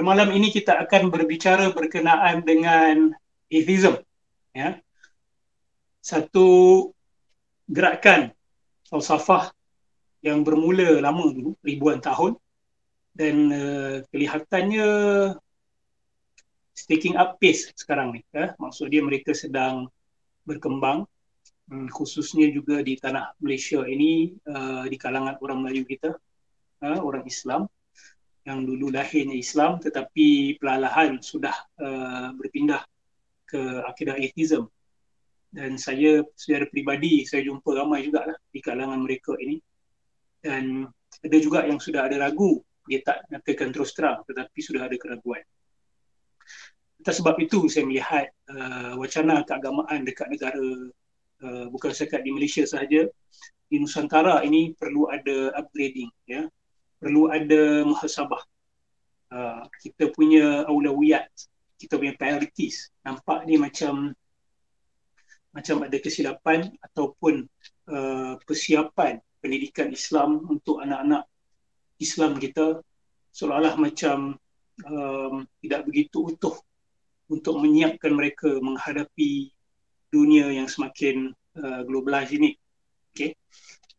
Pada malam ini kita akan berbicara berkenaan dengan atheism, ya. Satu gerakan falsafah yang bermula lama dulu, ribuan tahun, dan kelihatannya taking up pace sekarang ni, ya. Maksud dia mereka sedang berkembang, khususnya juga di tanah Malaysia ini, di kalangan orang Melayu kita, orang Islam yang dulu lahirnya Islam tetapi perlahan sudah berpindah ke akidah atheism. Dan saya secara peribadi saya jumpa ramai jugalah di kalangan mereka ini, dan ada juga yang sudah ada ragu, dia tak nyatakan terus terang tetapi sudah ada keraguan. Atas sebab itu saya melihat wacana keagamaan dekat negara, bukan sekat di Malaysia sahaja, di Nusantara ini perlu ada upgrading, ya. Perlu ada muhasabah. Kita punya aulawiyat, kita punya priorities nampak ni macam ada kesilapan ataupun persiapan pendidikan Islam untuk anak-anak Islam kita seolah-olah macam tidak begitu utuh untuk menyiapkan mereka menghadapi dunia yang semakin globalisasi ini. Okay?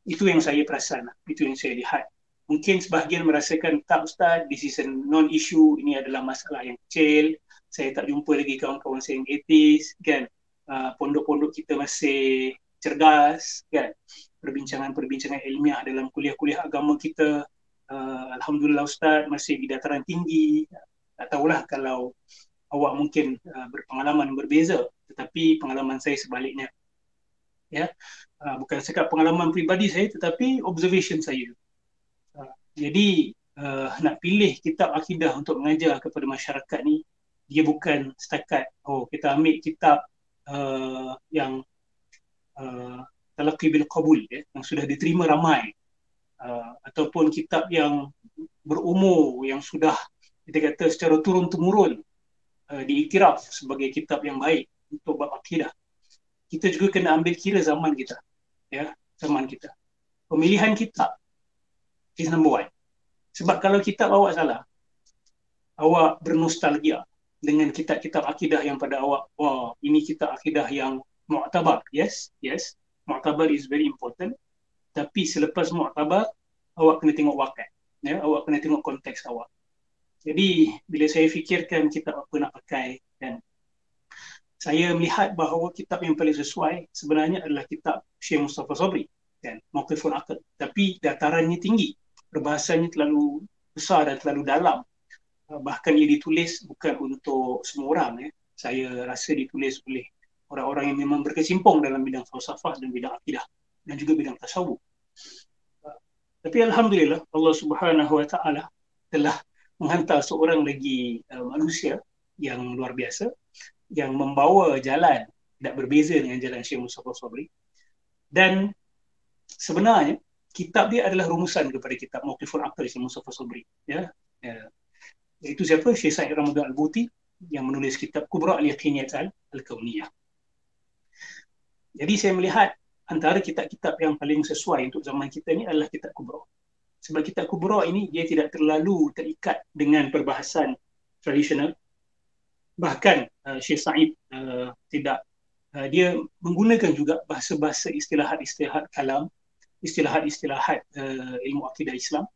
Itu yang saya perasan, itu yang saya lihat. Mungkin sebahagian merasakan, tak Ustaz, this is a non-issue, ini adalah masalah yang kecil, saya tak jumpa lagi kawan-kawan saya yang atheist, kan. Pondok-pondok kita masih cergas, kan. Perbincangan-perbincangan ilmiah dalam kuliah-kuliah agama kita, Alhamdulillah Ustaz, masih di dataran tinggi. Tak tahulah kalau awak mungkin berpengalaman berbeza, tetapi pengalaman saya sebaliknya. Ya, bukan sekadar pengalaman peribadi saya, tetapi observation saya. Jadi nak pilih kitab akidah untuk mengajar kepada masyarakat ni, dia bukan setakat kita ambil kitab yang talaqi bil qabul, yang sudah diterima ramai, ataupun kitab yang berumur, yang sudah kita kata secara turun-temurun diiktiraf sebagai kitab yang baik untuk bab akidah. Kita juga kena ambil kira zaman kita, ya, zaman kita. Pemilihan kitab is number one. Sebab kalau kitab awak salah, awak bernostalgia dengan kitab-kitab akidah yang pada awak, ini kitab akidah yang mu'tabar. Yes, mu'tabar is very important. Tapi selepas mu'tabar, awak kena tengok wakat, ya, awak kena tengok konteks awak. Jadi bila saya fikirkan kitab apa nak pakai, dan saya melihat bahawa kitab yang paling sesuai sebenarnya adalah kitab Syekh Mustafa Sabri, kan, Mauqiful Aql. Tapi datarannya tinggi, perbahasannya terlalu besar dan terlalu dalam. Bahkan ia ditulis bukan untuk semua orang, ya. Saya rasa ditulis oleh orang-orang yang memang berkecimpung dalam bidang falsafah dan bidang akidah dan juga bidang tasawuf. Tapi alhamdulillah Allah Subhanahu Wa Taala telah menghantar seorang lagi manusia yang luar biasa, yang membawa jalan tidak berbeza dengan jalan Syekh Mustafa Sabri. Dan sebenarnya kitab dia adalah rumusan kepada kitab Mauqiful Aql Syekh Mustafa Sabri, ya. Itu siapa? Syekh Said Ramadan Al-Buti yang menulis kitab Kubra Al-Yaqiniyat Al-Kauniyah. Jadi saya melihat antara kitab-kitab yang paling sesuai untuk zaman kita ni adalah kitab Kubra. Sebab kitab Kubra ini dia tidak terlalu terikat dengan perbahasan tradisional. Bahkan Syekh Said tidak, dia menggunakan juga bahasa-bahasa istilahat-istilahat kalam, istilahat-istilahat ilmu akidah Islam.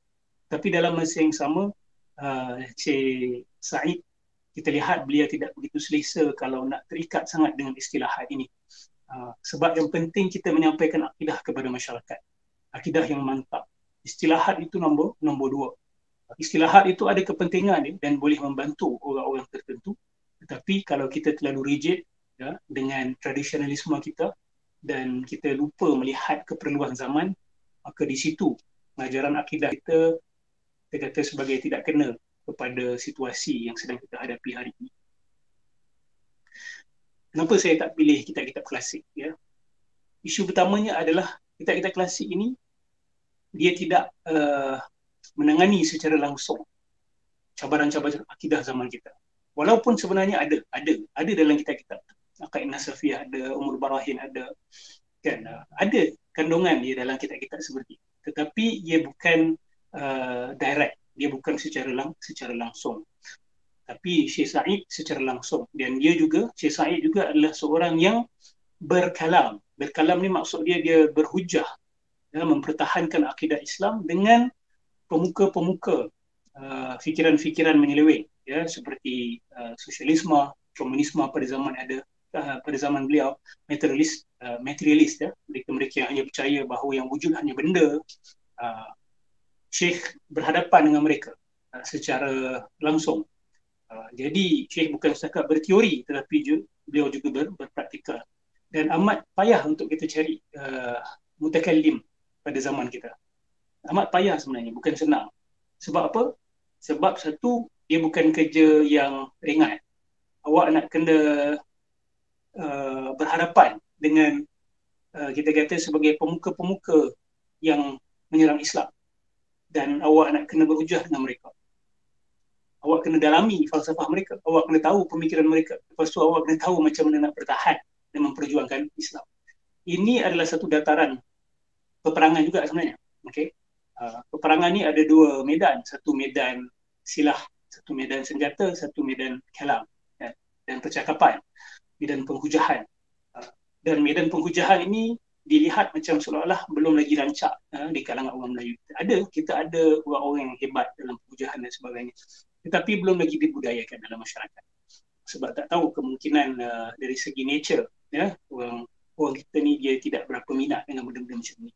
Tapi dalam masa yang sama, Syekh Said, kita lihat beliau tidak begitu selesa kalau nak terikat sangat dengan istilahat ini. Sebab yang penting kita menyampaikan akidah kepada masyarakat, akidah yang mantap. Istilahat itu nombor dua. Istilahat itu ada kepentingan dan boleh membantu orang-orang tertentu. Tetapi kalau kita terlalu rigid, ya, dengan tradisionalisme kita dan kita lupa melihat keperluan zaman, maka di situ pengajaran akidah kita kata sebagai tidak kena kepada situasi yang sedang kita hadapi hari ini. Kenapa saya tak pilih kitab-kitab klasik, ya? Isu pertamanya adalah kitab-kitab klasik ini dia tidak menangani secara langsung cabaran-cabaran akidah zaman kita. Walaupun sebenarnya ada dalam kitab-kitab Aqaid Nasafiyah, ada Umul Barahin, ada, kan, ada kandungan dia dalam kitab-kitab seperti itu. Tetapi ia bukan direct, dia bukan secara langsung. tapi Syekh Said secara langsung. Dan Syekh Said juga adalah seorang yang berkalam. Berkalam ni maksud dia berhujah, mempertahankan akidah Islam dengan pemuka-pemuka fikiran-fikiran menyeleweng, seperti sosialisme, komunisme pada zaman beliau, materialis, mereka-mereka yang hanya percaya bahawa yang wujud hanya benda. Syekh berhadapan dengan mereka secara langsung. Jadi Syekh bukan setakat berteori, tetapi beliau juga berpraktikal. Dan amat payah untuk kita cari mutakallim pada zaman kita. Amat payah sebenarnya, bukan senang. Sebab apa? Sebab satu, dia bukan kerja yang ringan. Awak nak kena berhadapan dengan kita kata sebagai pemuka-pemuka yang menyerang Islam, dan awak nak kena berhujah dengan mereka. Awak kena dalami falsafah mereka, awak kena tahu pemikiran mereka, lepas tu awak kena tahu macam mana nak bertahan dan memperjuangkan Islam. Ini adalah satu dataran peperangan juga sebenarnya. Okay? Peperangan ni ada dua medan, satu medan silah, satu medan senjata, satu medan kalam dan percakapan, medan penghujahan. Dan medan penghujahan ini dilihat macam seolah-olah belum lagi rancak di kalangan orang Melayu. Kita ada orang-orang yang hebat dalam penghujahan dan sebagainya, tetapi belum lagi dibudayakan dalam masyarakat. Sebab tak tahu kemungkinan dari segi nature, orang kita ni dia tidak berapa minat dengan benda-benda macam ni.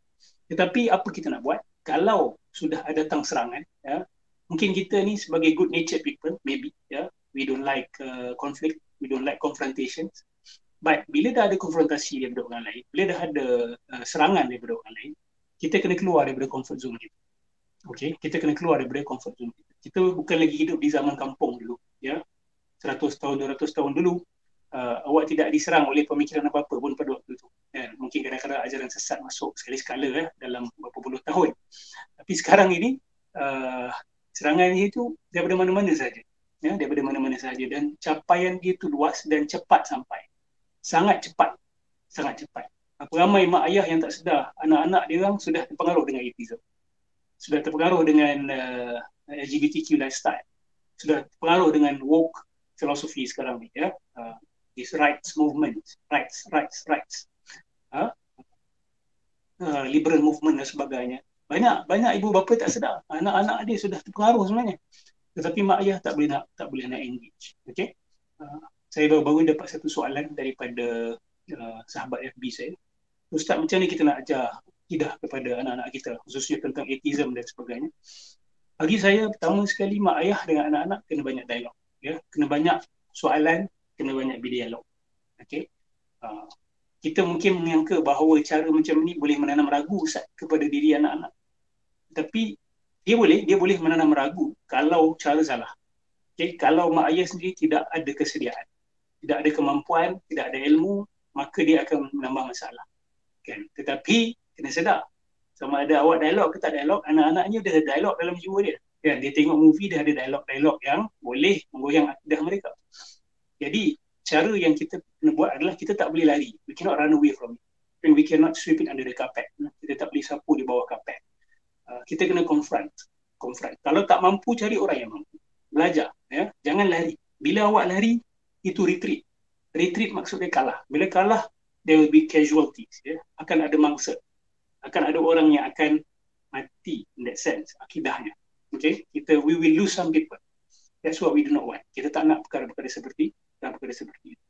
Tetapi apa kita nak buat? Kalau sudah ada datang serangan, mungkin kita ni sebagai good natured people, maybe, we don't like conflict, we don't like confrontations. But bila dah ada konfrontasi daripada orang lain, bila dah ada serangan daripada orang lain, kita kena keluar daripada comfort zone kita. Okay? Kita kena keluar daripada comfort zone kita. Kita bukan lagi hidup di zaman kampung dulu. 100 tahun, 200 tahun dulu, awak tidak diserang oleh pemikiran apa-apa pun pada waktu itu. Mungkin kadang-kadang ajaran sesat masuk sekali-sekala dalam beberapa puluh tahun. Tapi sekarang ini, serangan itu daripada mana-mana saja. Daripada mana-mana saja. Dan capaian dia itu luas dan cepat sampai. Sangat cepat. Sangat cepat. Ramai mak ayah yang tak sedar, anak-anak dia orang sudah terpengaruh dengan atheism. Sudah terpengaruh dengan LGBTQ lifestyle. Sudah terpengaruh dengan woke filosofi sekarang ni. This rights movement. Rights. Liberal movement dan sebagainya. Banyak ibu bapa tak sedar. Anak-anak dia sudah terpengaruh sebenarnya. Tetapi mak ayah tak boleh nak engage. Okay? Saya baru-baru dapat satu soalan daripada sahabat FB saya. Ustaz, macam ni kita nak ajar akidah kepada anak-anak kita, khususnya tentang atheism dan sebagainya. Bagi saya, pertama sekali, mak ayah dengan anak-anak kena banyak dialog. Kena banyak soalan, kena banyak berdialog. Okay? Kita mungkin menyangka bahawa cara macam ni boleh menanam ragu Ustaz kepada diri anak-anak. Tapi dia boleh menanam ragu kalau cara salah. Okay? Kalau mak ayah sendiri tidak ada kesediaan, tidak ada kemampuan, tidak ada ilmu, maka dia akan menambah masalah. Kan? Tetapi kena sedar, sama ada awak dialog ke tak dialog, anak-anaknya dia ada dialog dalam jiwa dia. Kan? Dia tengok movie, dia ada dialog-dialog yang boleh menggoyang akidah mereka. Jadi cara yang kita kena buat adalah kita tak boleh lari. We cannot run away from it. And we cannot sweep it under the carpet. Kita tak boleh sapu di bawah kapet. Kita kena confront. Kalau tak mampu, cari orang yang mampu. Belajar. Jangan lari. Bila awak lari, itu retreat. Retreat maksudnya kalah. Bila kalah, there will be casualties. Akan ada mangsa. Akan ada orang yang akan mati in that sense, akidahnya. Okay? We will lose some people. That's what we do not want. Kita tak nak perkara-perkara seperti itu.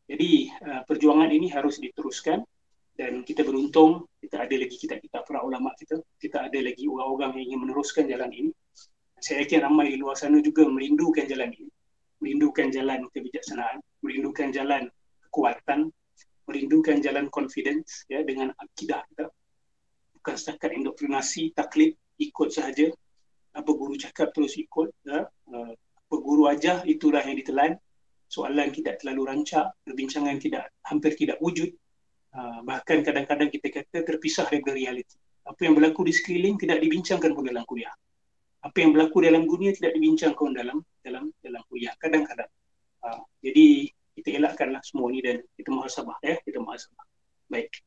Jadi perjuangan ini harus diteruskan, dan kita beruntung kita ada lagi kitab-kitab para ulama kita ada lagi orang-orang yang ingin meneruskan jalan ini. Saya yakin ramai di luar sana juga merindukan jalan ini, merindukan jalan kebijaksanaan, merindukan jalan kekuatan, merindukan jalan confidence dengan akidah kita. Bukan setakat indoktrinasi, taklid, ikut sahaja. Apa guru cakap terus ikut. Apa guru ajar, itulah yang ditelan. Soalan tidak terlalu rancak, perbincangan hampir tidak wujud. Bahkan kadang-kadang kita kata terpisah daripada realiti. Apa yang berlaku di sekeliling tidak dibincangkan pun dalam kuliah. Apa yang berlaku dalam dunia tidak dibincangkan dalam kuliah. Kadang-kadang. Jadi kita elakkanlah semua ini dan kita muhasabah. Kita muhasabah. Baik.